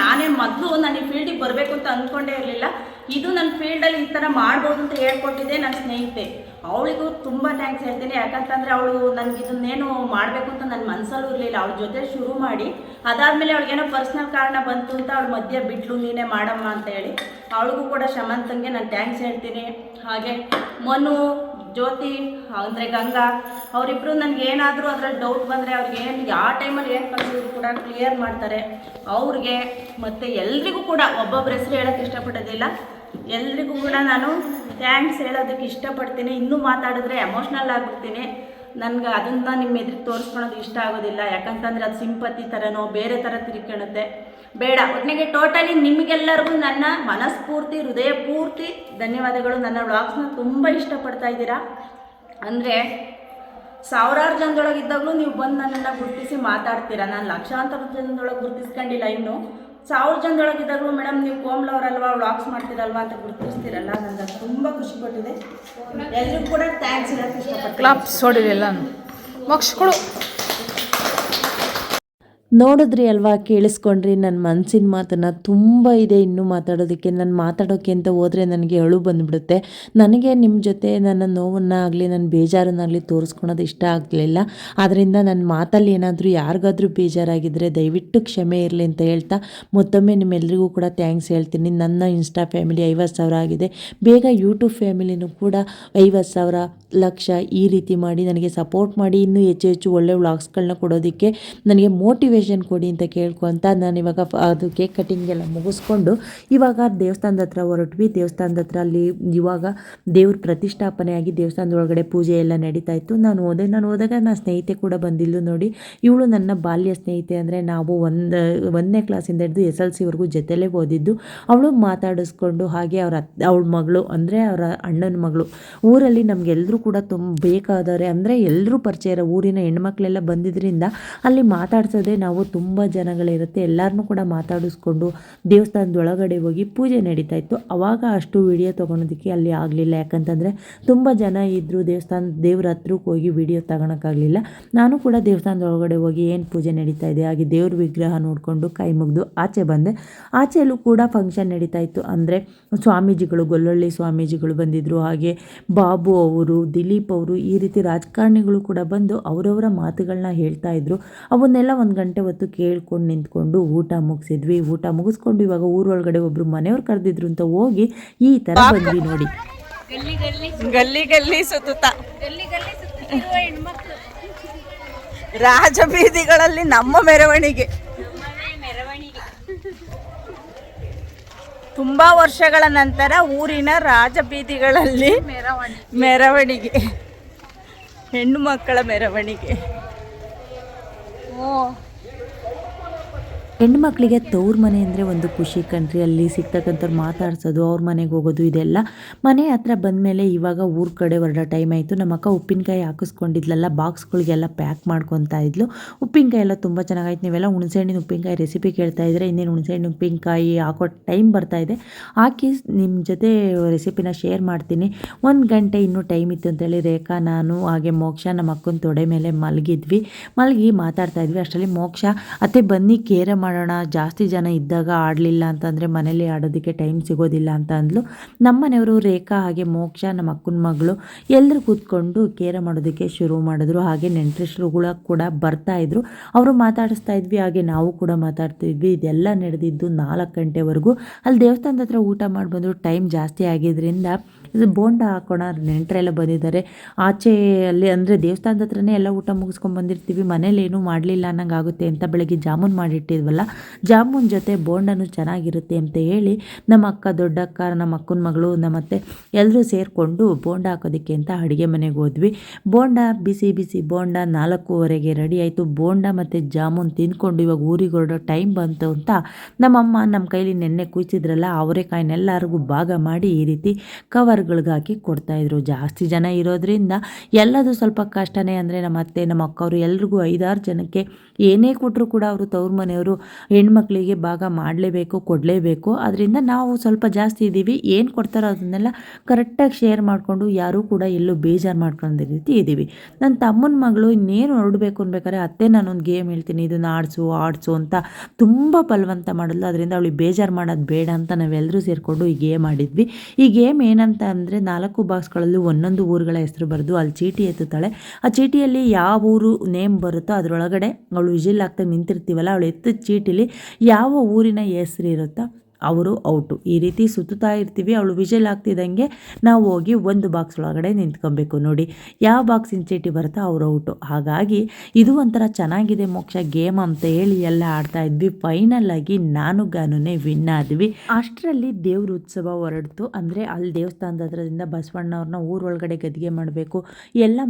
ನಾನೇ ಮೊದಲು ನಾನು ಈ ಫೀಲ್ಡಿಗೆ ಬರಬೇಕು ಅಂತ ಅಂದ್ಕೊಂಡೇ ಇರಲಿಲ್ಲ. ಇದು ನನ್ನ ಫೀಲ್ಡಲ್ಲಿ ಈ ಥರ ಮಾಡ್ಬೋದು ಅಂತ ಹೇಳ್ಕೊಟ್ಟಿದ್ದೆ ನನ್ನ ಸ್ನೇಹಿತೆ. ಅವಳಿಗೂ ತುಂಬ ಥ್ಯಾಂಕ್ಸ್ ಹೇಳ್ತೀನಿ. ಯಾಕಂತಂದರೆ ಅವಳು ನನಗಿದನ್ನೇನು ಮಾಡಬೇಕು ಅಂತ ನನ್ನ ಮನಸ್ಸಲ್ಲೂ ಇರಲಿಲ್ಲ. ಅವಳ ಜೊತೆ ಶುರು ಮಾಡಿ ಅದಾದಮೇಲೆ ಅವಳಿಗೇನೋ ಪರ್ಸ್ನಲ್ ಕಾರಣ ಬಂತು ಅಂತ ಅವಳು ಮಧ್ಯೆ ಬಿಟ್ಲು, ನೀನೇ ಮಾಡಮ್ಮ ಅಂತ ಹೇಳಿ. ಅವಳಿಗೂ ಕೂಡ ಶಮಂತಂಗೆ ನಾನು ಥ್ಯಾಂಕ್ಸ್ ಹೇಳ್ತೀನಿ. ಹಾಗೆ ಮನು, ಜ್ಯೋತಿ ಅಂದರೆ ಗಂಗಾ ಅವರಿಬ್ಬರು ನನಗೆ ಏನಾದರೂ ಅದರಲ್ಲಿ ಡೌಟ್ ಬಂದರೆ ಅವ್ರಿಗೆ ಯಾವ ಟೈಮಲ್ಲಿ ಏನು ಕಲಿಸಿದ್ರು ಕೂಡ ಕ್ಲಿಯರ್ ಮಾಡ್ತಾರೆ. ಅವ್ರಿಗೆ ಮತ್ತು ಎಲ್ರಿಗೂ ಕೂಡ ಒಬ್ಬೊಬ್ಬರ ಹೆಸರು ಹೇಳೋಕ್ಕೆ ಇಷ್ಟಪಡೋದಿಲ್ಲ. ಎಲ್ರಿಗೂ ಕೂಡ ನಾನು ಥ್ಯಾಂಕ್ಸ್ ಹೇಳೋದಕ್ಕೆ ಇಷ್ಟಪಡ್ತೀನಿ. ಇನ್ನೂ ಮಾತಾಡಿದ್ರೆ ಎಮೋಷ್ನಲ್ ಆಗಿಬಿಡ್ತೀನಿ. ನನಗೆ ಅದನ್ನು ನಿಮ್ಮ ಎದುರಿಗೆ ತೋರಿಸ್ಕೊಳೋದು ಇಷ್ಟ ಆಗೋದಿಲ್ಲ. ಯಾಕಂತಂದರೆ ಅದು ಸಿಂಪತಿ ಥರನೋ ಬೇರೆ ಥರ ತಿರ್ಕೊಳ್ಳುತ್ತೆ. ಬೇಡ. ಒಟ್ಟಿಗೆ ಟೋಟಲಿ ನಿಮಗೆಲ್ಲರಿಗೂ ನನ್ನ ಮನಸ್ಫೂರ್ತಿ ಹೃದಯ ಪೂರ್ತಿ ಧನ್ಯವಾದಗಳು. ನನ್ನ ವ್ಲಾಗ್ಸ್ನ ತುಂಬ ಇಷ್ಟಪಡ್ತಾ ಇದ್ದೀರಾ. ಅಂದರೆ ಸಾವಿರಾರು ಜನದೊಳಗಿದ್ದಾಗಲೂ ನೀವು ಬಂದು ನನ್ನನ್ನು ಗುರುತಿಸಿ ಮಾತಾಡ್ತೀರಾ. ನಾನು ಲಕ್ಷಾಂತರ ಜನದೊಳಗೆ ಗುರುತಿಸ್ಕೊಂಡಿಲ್ಲ. ಇನ್ನು 1000 ಜನದೊಳಗಿದ್ದಾಗಲೂ ಮೇಡಮ್ ನೀವು ಕೋಮ್ಲವರಲ್ವಾ, ವ್ಲಾಗ್ಸ್ ಮಾಡ್ತೀರಲ್ವಾ ಅಂತ ಗುರುತಿಸ್ತೀರಲ್ಲ. ನನಗೆ ತುಂಬ ಖುಷಿ ಪಟ್ಟಿದೆ. ಎಲ್ಲರಿಗೂ ಕೂಡ ಥ್ಯಾಂಕ್ಸ್ ಹೇಳೋಕ್ಕೆ ಇಷ್ಟಪಡ್ತೀನಿ. ಕ್ಲಾಪ್ಸ್ ಹೊಡಿದೆಲ್ಲ ಮಕ್ಸ್ಗಳು ನೋಡಿದ್ರಿ ಅಲ್ವಾ, ಕೇಳಿಸ್ಕೊಂಡ್ರಿ ನನ್ನ ಮನಸ್ಸಿನ ಮಾತನ್ನು. ತುಂಬ ಇದೆ ಇನ್ನೂ ಮಾತಾಡೋದಕ್ಕೆ. ನಾನು ಮಾತಾಡೋಕ್ಕೆ ಅಂತ ಹೋದರೆ ನನಗೆ ಅಳು ಬಂದುಬಿಡುತ್ತೆ. ನನಗೆ ನಿಮ್ಮ ಜೊತೆ ನನ್ನ ನೋವನ್ನಾಗಲಿ ನನ್ನ ಬೇಜಾರನ್ನಾಗಲಿ ತೋರಿಸ್ಕೊಳೋದು ಇಷ್ಟ ಆಗಲಿಲ್ಲ. ಆದ್ದರಿಂದ ನನ್ನ ಮಾತಲ್ಲಿ ಏನಾದರೂ ಯಾರಿಗಾದ್ರೂ ಬೇಜಾರಾಗಿದ್ದರೆ ದಯವಿಟ್ಟು ಕ್ಷಮೆ ಇರಲಿ ಅಂತ ಹೇಳ್ತಾ ಮತ್ತೊಮ್ಮೆ ನಿಮ್ಮೆಲ್ಲರಿಗೂ ಕೂಡ ಥ್ಯಾಂಕ್ಸ್ ಹೇಳ್ತೀನಿ. ನನ್ನ ಇನ್ಸ್ಟಾ ಫ್ಯಾಮಿಲಿ 50,000 ಆಗಿದೆ. ಬೇಗ ಯೂಟ್ಯೂಬ್ ಫ್ಯಾಮಿಲಿನೂ ಕೂಡ 50,000 ಲಕ್ಷ ಈ ರೀತಿ ಮಾಡಿ ನನಗೆ ಸಪೋರ್ಟ್ ಮಾಡಿ ಇನ್ನೂ ಹೆಚ್ಚು ಒಳ್ಳೆ ವ್ಲಾಗ್ಸ್ಗಳನ್ನ ಕೊಡೋದಕ್ಕೆ ನನಗೆ ಮೋಟಿವೇಶನ್ ಕೊಡಿ ಅಂತ ಕೇಳ್ಕೊತ ನಾನು ಇವಾಗ ಅದು ಕೇಕ್ ಕಟಿಂಗ್ ಎಲ್ಲ ಮುಗಿಸ್ಕೊಂಡು ಇವಾಗ ದೇವಸ್ಥಾನದ ಹತ್ರ ಹೊರಟ್ವಿ. ದೇವಸ್ಥಾನದ ಹತ್ರ ಅಲ್ಲಿ ಇವಾಗ ದೇವ್ರ ಪ್ರತಿಷ್ಠಾಪನೆ ಆಗಿ ದೇವಸ್ಥಾನದ ಒಳಗಡೆ ಪೂಜೆ ಎಲ್ಲ ನಡೀತಾ ಇತ್ತು. ನಾನು ಹೋದಾಗ ನನ್ನ ಸ್ನೇಹಿತೆ ಕೂಡ ಬಂದಿದ್ದು ನೋಡಿ. ಇವಳು ನನ್ನ ಬಾಲ್ಯ ಸ್ನೇಹಿತೆ. ಅಂದರೆ ನಾವು 1ನೇ ಕ್ಲಾಸಿಂದ ಹಿಡಿದು SLCವರೆಗೂ ಜೊತೆಲೇ ಓದಿದ್ದು. ಅವಳು ಮಾತಾಡಿಸ್ಕೊಂಡು ಹಾಗೆ ಅವಳ ಮಗಳು ಅಂದರೆ ಅವರ ಅಣ್ಣನ ಮಗಳು ಊರಲ್ಲಿ ನಮಗೆಲ್ಲರೂ ಕೂಡ ತುಂಬ ಬೇಕಾದವ್ರೆ. ಅಂದರೆ ಎಲ್ಲರೂ ಪರಿಚಯ ಇರೋ ಊರಿನ ಹೆಣ್ಮಕ್ಳೆಲ್ಲ ಬಂದಿದ್ದರಿಂದ ಅಲ್ಲಿ ಮಾತಾಡ್ಸೋದೇ ನಾವು ತುಂಬ ಜನಗಳಿರುತ್ತೆ. ಎಲ್ಲರನ್ನೂ ಕೂಡ ಮಾತಾಡಿಸ್ಕೊಂಡು ದೇವಸ್ಥಾನದ ಒಳಗಡೆ ಹೋಗಿ ಪೂಜೆ ನಡೀತಾ ಇತ್ತು. ಆವಾಗ ಅಷ್ಟು ವಿಡಿಯೋ ತೊಗೊಳೋದಕ್ಕೆ ಅಲ್ಲಿ ಆಗಲಿಲ್ಲ. ಯಾಕಂತಂದರೆ ತುಂಬ ಜನ ಇದ್ದರು. ದೇವ್ರ ಹತ್ರಕ್ಕೆ ಹೋಗಿ ವಿಡಿಯೋ ತಗೊಳಕ್ಕಾಗಲಿಲ್ಲ. ನಾನು ಕೂಡ ದೇವಸ್ಥಾನದ ಒಳಗಡೆ ಹೋಗಿ ಏನು ಪೂಜೆ ನಡೀತಾ ಇದೆ ಹಾಗೆ ದೇವ್ರ ವಿಗ್ರಹ ನೋಡಿಕೊಂಡು ಕೈ ಮುಗಿದು ಆಚೆ ಬಂದೆ. ಆಚೆಯಲ್ಲೂ ಕೂಡ ಫಂಕ್ಷನ್ ನಡೀತಾ ಇತ್ತು. ಅಂದರೆ ಸ್ವಾಮೀಜಿಗಳು, ಗೊಲ್ಲೊಳ್ಳಿ ಸ್ವಾಮೀಜಿಗಳು ಬಂದಿದ್ದರು. ಹಾಗೆ ಬಾಬು ಅವರು, ದಿಲೀಪ್ ಅವರು, ಈ ರೀತಿ ರಾಜಕಾರಣಿಗಳು ಕೂಡ ಬಂದು ಅವರವರ ಮಾತುಗಳನ್ನ ಹೇಳ್ತಾ ಇದ್ರು. ಅವನ್ನೆಲ್ಲ 1 ಗಂಟೆ ಹೊತ್ತು ಕೇಳ್ಕೊಂಡು ನಿಂತ್ಕೊಂಡು ಊಟ ಮುಗಿಸಿದ್ವಿ. ಊಟ ಮುಗಿಸ್ಕೊಂಡು ಇವಾಗ ಊರೊಳಗಡೆ ಒಬ್ಬರು ಮನೆಯವ್ರು ಕರೆದಿದ್ರು ಅಂತ ಹೋಗಿ ಈ ಥರ ಬಂದ್ವಿ ನೋಡಿ. ಗಲ್ಲಿ ಸುತ್ತ ರಾಜಬೀದಿಗಳಲ್ಲಿ ನಮ್ಮ ಮೆರವಣಿಗೆ. ತುಂಬಾ ವರ್ಷಗಳ ನಂತರ ಊರಿನ ರಾಜಬೀದಿಗಳಲ್ಲಿ ಮೆರವಣಿಗೆ, ಹೆಣ್ಣು ಮಕ್ಕಳ ಮೆರವಣಿಗೆ. ಹೆಣ್ಮಕ್ಳಿಗೆ ತವ್ರ ಮನೆ ಅಂದರೆ ಒಂದು ಖುಷಿ ಕಣ್ರಿ. ಅಲ್ಲಿ ಸಿಗ್ತಕ್ಕಂಥವ್ರು ಮಾತಾಡ್ಸೋದು, ಅವ್ರ ಮನೆಗೆ ಹೋಗೋದು, ಇದೆಲ್ಲ ಮನೆ ಹತ್ರ ಬಂದಮೇಲೆ ಇವಾಗ ಊರ ಕಡೆ ಹೊರಡೋ ಟೈಮ್ ಆಯಿತು. ನಮ್ಮ ಅಕ್ಕ ಉಪ್ಪಿನಕಾಯಿ ಹಾಕಿಸ್ಕೊಂಡಿದ್ಲಲ್ಲ, ಬಾಕ್ಸ್ಗಳಿಗೆಲ್ಲ ಪ್ಯಾಕ್ ಮಾಡ್ಕೊತಾ ಇದ್ಲು. ಉಪ್ಪಿನಕಾಯಿ ಎಲ್ಲ ತುಂಬ ಚೆನ್ನಾಗಾಯ್ತು. ನೀವೆಲ್ಲ ಹುಣಸೆಹಣ್ಣಿನ ಉಪ್ಪಿನಕಾಯಿ ರೆಸಿಪಿ ಕೇಳ್ತಾ ಇದ್ದರೆ ಇನ್ನೇನು ಹುಣಸೆಹಣ್ಣಿನ ಉಪ್ಪಿನಕಾಯಿ ಹಾಕೋ ಟೈಮ್ ಬರ್ತಾಯಿದೆ. ಹಾಕಿ ನಿಮ್ಮ ಜೊತೆ ರೆಸಿಪಿನ ಶೇರ್ ಮಾಡ್ತೀನಿ. 1 ಗಂಟೆ ಇನ್ನೂ ಟೈಮ್ ಇತ್ತು ಅಂತೇಳಿ ರೇಖಾ, ನಾನು ಹಾಗೆ ಮೋಕ್ಷ ನಮ್ಮ ಅಕ್ಕನ ತೊಡೆ ಮೇಲೆ ಮಲಗಿ ಮಾತಾಡ್ತಾ ಇದ್ವಿ. ಅಷ್ಟರಲ್ಲಿ ಮೋಕ್ಷ, ಅತ್ತೆ ಬನ್ನಿ ಕೇರ ಮಾಡೋಣ, ಜಾಸ್ತಿ ಜನ ಇದ್ದಾಗ ಆಡಲಿಲ್ಲ ಅಂತಂದರೆ ಮನೇಲಿ ಆಡೋದಕ್ಕೆ ಟೈಮ್ ಸಿಗೋದಿಲ್ಲ ಅಂತ ಅಂದ್ಲು. ನಮ್ಮ ಮನೆಯವರು ರೇಖಾ ಹಾಗೆ ಮೋಕ್ಷ ನಮ್ಮ ಅಕ್ಕನ ಮಗಳು ಎಲ್ಲರೂ ಕೂತ್ಕೊಂಡು ಕೇರ ಮಾಡೋದಕ್ಕೆ ಶುರು ಮಾಡಿದ್ರು. ಹಾಗೆ ನೆಂಟರಿಷ್ಟರುಗಳು ಕೂಡ ಬರ್ತಾಯಿದ್ರು, ಅವರು ಮಾತಾಡಿಸ್ತಾ ಇದ್ವಿ, ಹಾಗೆ ನಾವು ಕೂಡ ಮಾತಾಡ್ತಿದ್ವಿ. ಇದೆಲ್ಲ ನಡೆದಿದ್ದು 4 ಗಂಟೆವರೆಗೂ. ಅಲ್ಲಿ ದೇವಸ್ಥಾನದ ಹತ್ರ ಊಟ ಮಾಡಿ ಬಂದರು. ಟೈಮ್ ಜಾಸ್ತಿ ಆಗಿದ್ದರಿಂದ ಇದು ಬೋಂಡ ಹಾಕೋಣ, ನೆಂಟರೆಲ್ಲ ಬಂದಿದ್ದಾರೆ. ಆಚೆ ಅಲ್ಲಿ ಅಂದರೆ ದೇವಸ್ಥಾನದ ಹತ್ರನೇ ಎಲ್ಲ ಊಟ ಮುಗಿಸ್ಕೊಂಡು ಬಂದಿರ್ತೀವಿ, ಮನೇಲಿ ಏನೂ ಮಾಡಲಿಲ್ಲ ಅನ್ನಂಗೆ ಆಗುತ್ತೆ ಅಂತ ಬೆಳಗ್ಗೆ ಜಾಮೂನ್ ಮಾಡಿಟ್ಟಿದ್ವಲ್ಲ, ಜಾಮೂನ್ ಜೊತೆ ಬೋಂಡನೂ ಚೆನ್ನಾಗಿರುತ್ತೆ ಅಂತ ಹೇಳಿ ನಮ್ಮ ಅಕ್ಕ, ದೊಡ್ಡಕ್ಕ, ನಮ್ಮ ಅಕ್ಕನ ಮಗಳು, ನಮ್ಮತ್ತೆ ಎಲ್ಲರೂ ಸೇರಿಕೊಂಡು ಬೋಂಡ ಹಾಕೋದಕ್ಕೆ ಅಂತ ಅಡುಗೆ ಮನೆಗೆ ಹೋದ್ವಿ. ಬೋಂಡ ಬಿಸಿ ಬಿಸಿ ಬೋಂಡ 4:15ಗೆ ರೆಡಿ ಆಯಿತು. ಬೋಂಡ ಮತ್ತು ಜಾಮೂನ್ ತಿಂದ್ಕೊಂಡು ಇವಾಗ ಊರಿಗೆ ಹೊರಡೋ ಟೈಮ್ ಬಂತು ಅಂತ ನಮ್ಮಮ್ಮ ನಮ್ಮ ಕೈಲಿ ನೆನ್ನೆ ಕುಯ್ಸಿದ್ರಲ್ಲ ಅವರೆಕಾಯಿನೆಲ್ಲರಿಗೂ ಭಾಗ ಮಾಡಿ ಈ ರೀತಿ ಕವರ್ಗಳಿಗೆ ಹಾಕಿ ಕೊಡ್ತಾಯಿದ್ರು. ಜಾಸ್ತಿ ಜನ ಇರೋದ್ರಿಂದ ಎಲ್ಲದು ಸ್ವಲ್ಪ ಕಷ್ಟನೇ. ಅಂದರೆ ನಮ್ಮ ಅತ್ತೆ, ನಮ್ಮ ಅಕ್ಕವರು ಎಲ್ರಿಗೂ 5-6 ಜನಕ್ಕೆ ಏನೇ ಕೊಟ್ಟರು ಕೂಡ ಅವರು ತವ್ರ ಮನೆಯವರು ಹೆಣ್ಮಕ್ಳಿಗೆ ಭಾಗ ಮಾಡಲೇಬೇಕು, ಕೊಡಲೇಬೇಕು. ಅದರಿಂದ ನಾವು ಸ್ವಲ್ಪ ಜಾಸ್ತಿ ಇದ್ದೀವಿ, ಏನು ಕೊಡ್ತಾರೋ ಅದನ್ನೆಲ್ಲ ಕರೆಕ್ಟಾಗಿ ಶೇರ್ ಮಾಡಿಕೊಂಡು ಯಾರೂ ಕೂಡ ಎಲ್ಲೂ ಬೇಜಾರು ಮಾಡ್ಕೊಂಡಿರೋ ರೀತಿ ಇದ್ದೀವಿ. ನನ್ನ ತಮ್ಮನ ಮಗಳು ಇನ್ನೇನು ಹೊರಡಬೇಕು ಅನ್ಬೇಕಾದ್ರೆ, ಅತ್ತೆ ನಾನೊಂದು ಗೇಮ್ ಹೇಳ್ತೀನಿ, ಇದನ್ನು ಆಡಿಸು ಅಂತ ತುಂಬ ಬಲವಂತ ಮಾಡಿದ್ಲು. ಅದರಿಂದ ಅವಳಿಗೆ ಬೇಜಾರು ಮಾಡೋದು ಬೇಡ ಅಂತ ನಾವೆಲ್ಲರೂ ಸೇರಿಕೊಂಡು ಈ ಗೇಮ್ ಆಡಿದ್ವಿ. ಈ ಗೇಮ್ ಏನಂತ ಅಂದರೆ 4 ಬಾಕ್ಸ್ಗಳಲ್ಲೂ ಒಂದೊಂದು ಊರುಗಳ ಹೆಸರು ಬರೆದು ಅಲ್ಲಿ ಚೀಟಿ ಎತ್ತುತ್ತಾಳೆ. ಆ ಚೀಟಿಯಲ್ಲಿ ಯಾವ ಊರು ನೇಮ್ ಬರುತ್ತೋ ಅದರೊಳಗಡೆ ಅವಳು ವಿಜಿಲ್ ಆಗ್ತಾ ನಿಂತಿರ್ತೀವಲ್ಲ, ಅವಳು ಎತ್ತಿದ ಚೀಟಿಲಿ ಯಾವ ಊರಿನ ಹೆಸರು ಇರುತ್ತೋ ಅವರು ಔಟು. ಈ ರೀತಿ ಸುತ್ತುತ್ತಾ ಇರ್ತೀವಿ. ಅವಳು ವಿಜಿಲ್ ಆಗ್ತಿದ್ದಂಗೆ ನಾವು ಹೋಗಿ ಒಂದು ಬಾಕ್ಸ್ ಒಳಗಡೆ ನಿಂತ್ಕೊಬೇಕು. ನೋಡಿ ಯಾವ ಬಾಕ್ಸಿನ ಚೀಟಿ ಬರುತ್ತೋ ಅವ್ರು ಔಟು. ಹಾಗಾಗಿ ಇದು ಒಂಥರ ಚೆನ್ನಾಗಿದೆ ಮೋಕ್ಷ ಗೇಮ್ ಅಂತ ಹೇಳಿ ಎಲ್ಲ ಆಡ್ತಾ ಇದ್ವಿ. ಫೈನಲ್ ಆಗಿ ನಾನು ಗಾನುನೇ ವಿನ್ ಆದ್ವಿ. ಅಷ್ಟರಲ್ಲಿ ದೇವ್ರ ಉತ್ಸವ ಹೊರಡ್ತು. ಅಂದರೆ ಅಲ್ಲಿ ದೇವಸ್ಥಾನದ ಹತ್ರದಿಂದ ಬಸವಣ್ಣವ್ರನ್ನ ಊರೊಳಗಡೆ ಗದ್ಗೆ ಮಾಡಬೇಕು. ಎಲ್ಲ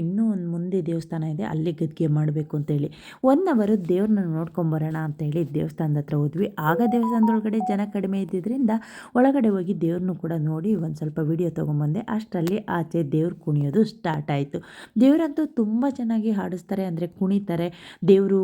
ಇನ್ನೂ ಒಂದು ಮುಂದೆ ದೇವಸ್ಥಾನ ಇದೆ, ಅಲ್ಲಿ ಗದ್ಗೆ ಮಾಡಬೇಕು ಅಂತೇಳಿ 1 ಅವರ್ ದೇವ್ರನ್ನ ನೋಡ್ಕೊಂಬರೋಣ ಅಂತೇಳಿ ದೇವಸ್ಥಾನದ ಹತ್ರ ಹೋದ್ವಿ. ಆಗ ದೇವಸ್ಥಾನದೊಳಗಡೆ ಜನ ಕಡಿಮೆ ಇದ್ದಿದ್ದರಿಂದ ಒಳಗಡೆ ಹೋಗಿ ದೇವ್ರನ್ನೂ ಕೂಡ ನೋಡಿ ಒಂದು ಸ್ವಲ್ಪ ವಿಡಿಯೋ ತೊಗೊಂಬಂದೆ. ಅಷ್ಟರಲ್ಲಿ ಆಚೆ ದೇವ್ರು ಕುಣಿಯೋದು ಸ್ಟಾರ್ಟ್ ಆಯಿತು. ದೇವರಂತೂ ತುಂಬ ಚೆನ್ನಾಗಿ ಹಾಡಿಸ್ತಾರೆ, ಅಂದರೆ ಕುಣಿತಾರೆ. ದೇವರು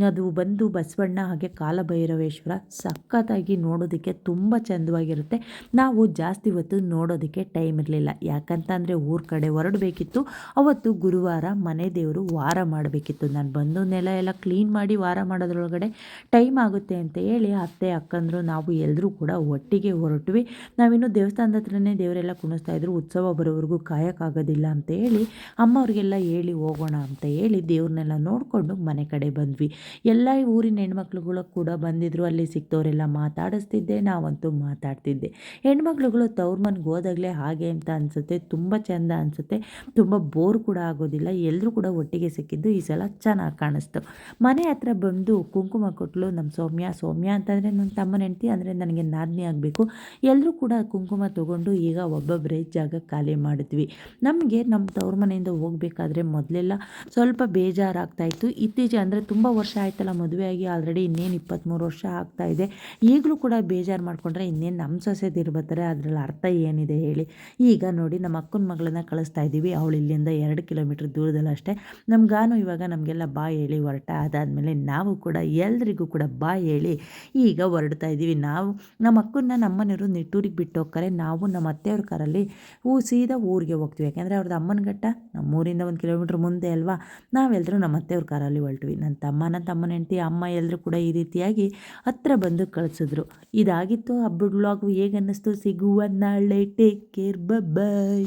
ಅದು ಬಂದು ಬಸವಣ್ಣ ಹಾಗೆ ಕಾಲಭೈರವೇಶ್ವರ ಸಖತ್ತಾಗಿ ನೋಡೋದಕ್ಕೆ ತುಂಬ ಚೆಂದವಾಗಿರುತ್ತೆ. ನಾವು ಜಾಸ್ತಿ ಹೊತ್ತು ನೋಡೋದಕ್ಕೆ ಟೈಮ್ ಇರಲಿಲ್ಲ, ಯಾಕಂತಂದರೆ ಊರ ಕಡೆ ಹೊರಡಬೇಕಿತ್ತು. ಅವತ್ತು ಗುರುವಾರ ಮನೆ ದೇವರು ವಾರ ಮಾಡಬೇಕಿತ್ತು. ನಾನು ಬಂದು ನೆಲ ಎಲ್ಲ ಕ್ಲೀನ್ ಮಾಡಿ ವಾರ ಮಾಡೋದ್ರೊಳಗಡೆ ಟೈಮ್ ಆಗುತ್ತೆ ಅಂತ ಹೇಳಿ ಅತ್ತೆ, ಅಕ್ಕಂದರು, ನಾವು ಎಲ್ಲರೂ ಕೂಡ ಒಟ್ಟಿಗೆ ಹೊರಟ್ವಿ. ನಾವಿನ್ನೂ ದೇವಸ್ಥಾನದ ಹತ್ರನೇ ದೇವರೆಲ್ಲ ಕುಣಿಸ್ತಾಯಿದ್ರು. ಉತ್ಸವ ಬರೋವರೆಗೂ ಕಾಯೋಕ್ಕಾಗೋದಿಲ್ಲ ಅಂತ ಹೇಳಿ ಅಮ್ಮ ಅವ್ರಿಗೆಲ್ಲ ಹೇಳಿ ಹೋಗೋಣ ಅಂತ ಹೇಳಿ ದೇವ್ರನ್ನೆಲ್ಲ ನೋಡಿಕೊಂಡು ಮನೆ ಕಡೆ ಬಂದ್ವಿ. ಎಲ್ಲ ಊರಿನ ಹೆಣ್ಮಕ್ಳುಗಳು ಕೂಡ ಬಂದಿದ್ದರು. ಅಲ್ಲಿ ಸಿಕ್ತವರೆಲ್ಲ ಮಾತಾಡಿಸ್ತಿದ್ದೆ, ನಾವಂತೂ ಮಾತಾಡ್ತಿದ್ದೆ. ಹೆಣ್ಮಕ್ಳುಗಳು ತವ್ರ ಮನೆಗೆ ಹೋದಾಗಲೇ ಹಾಗೆ ಅಂತ ಅನಿಸುತ್ತೆ, ತುಂಬ ಚೆಂದ ಅನಿಸುತ್ತೆ, ತುಂಬ ಬೋರ್ ಕೂಡ ಆಗೋದಿಲ್ಲ. ಎಲ್ಲರೂ ಕೂಡ ಒಟ್ಟಿಗೆ ಸಿಕ್ಕಿದ್ದು ಈ ಸಲ ಚೆನ್ನಾಗಿ ಕಾಣಿಸ್ತು. ಮನೆ ಹತ್ರ ಬಂದು ಕುಂಕುಮ ಕೊಟ್ಟಲು ನಮ್ಮ ಸೌಮ್ಯ ಅಂತಂದರೆ ನನ್ನ ತಮ್ಮನ ಹೆಂಡತಿ, ಅಂದರೆ ನನಗೆ ನಾದಿನಿ ಆಗಬೇಕು. ಎಲ್ಲರೂ ಕೂಡ ಕುಂಕುಮ ತೊಗೊಂಡು ಈಗ ಒಬ್ಬೊಬ್ಬರೇ ಜಾಗ ಖಾಲಿ ಮಾಡಿದ್ವಿ. ನಮಗೆ ನಮ್ಮ ತವ್ರ ಮನೆಯಿಂದ ಹೋಗಬೇಕಾದ್ರೆ ಮೊದಲೆಲ್ಲ ಸ್ವಲ್ಪ ಬೇಜಾರಾಗ್ತಾಯಿತ್ತು. ಇತ್ತೀಚೆಗೆ ಅಂದರೆ ತುಂಬ ವರ್ಷ ಆಯ್ತಲ್ಲ ಮದುವೆ ಆಗಿ, ಆಲ್ರೆಡಿ ಇನ್ನೇನು 23 ವರ್ಷ ಆಗ್ತಾಯಿದೆ. ಈಗಲೂ ಕೂಡ ಬೇಜಾರು ಮಾಡಿಕೊಂಡ್ರೆ ಇನ್ನೇನು ನಮ್ಮ ಸೊಸೆದಿರ್ಬತ್ತಾರೆ, ಅದರಲ್ಲಿ ಅರ್ಥ ಏನಿದೆ ಹೇಳಿ. ಈಗ ನೋಡಿ ನಮ್ಮ ಅಕ್ಕನ ಮಗಳನ್ನ ಕಳಿಸ್ತಾ ಇದ್ದೀವಿ. ಅವಳು ಇಲ್ಲಿಂದ 2 ಕಿಲೋಮೀಟ್ರ್ ದೂರದಲ್ಲಷ್ಟೇ. ಗಾನು ಇವಾಗ ನಮಗೆಲ್ಲ ಬಾಯ್ ಹೇಳಿ ಹೊರಟ. ಅದಾದಮೇಲೆ ನಾವು ಕೂಡ ಎಲ್ರಿಗೂ ಕೂಡ ಬಾಯ್ ಹೇಳಿ ಈಗ ಹೊರಡ್ತಾ ಇದ್ದೀವಿ. ನಾವು ನಮ್ಮ ಅಕ್ಕನ್ನ ನಮ್ಮನೆಯವರು ನಿಟ್ಟೂರಿಗೆ ಬಿಟ್ಟು ಹೋಗ್ತಾರೆ. ನಾವು ನಮ್ಮ ಅತ್ತೆಯವ್ರ ಕಾರಲ್ಲಿ ಸೀದಾ ಊರಿಗೆ ಹೋಗ್ತೀವಿ. ಯಾಕೆಂದರೆ ಅವ್ರದ್ದು ಅಮ್ಮನಘಟ್ಟ ನಮ್ಮೂರಿಂದ 1 ಕಿಲೋಮೀಟ್ರ್ ಮುಂದೆ ಅಲ್ವಾ. ನಾವೆಲ್ಲರೂ ನಮ್ಮ ಅತ್ತೆಯವ್ರ ಕಾರಲ್ಲಿ ಹೊರಟ್ವಿ. ನನ್ನ ತಮ್ಮನ ಹೆಂಡತಿ, ಅಮ್ಮ ಎಲ್ಲರೂ ಕೂಡ ಈ ರೀತಿಯಾಗಿ ಹತ್ರ ಬಂದು ಕಳಿಸಿದ್ರು. ಇದಾಗಿತ್ತು ಹಬ್ಬದ ವ್ಲಾಗು. ಹೇಗೆ ಅನ್ನಿಸ್ತು? ಸಿಗುವ ನಾಳೆ. Take care, by.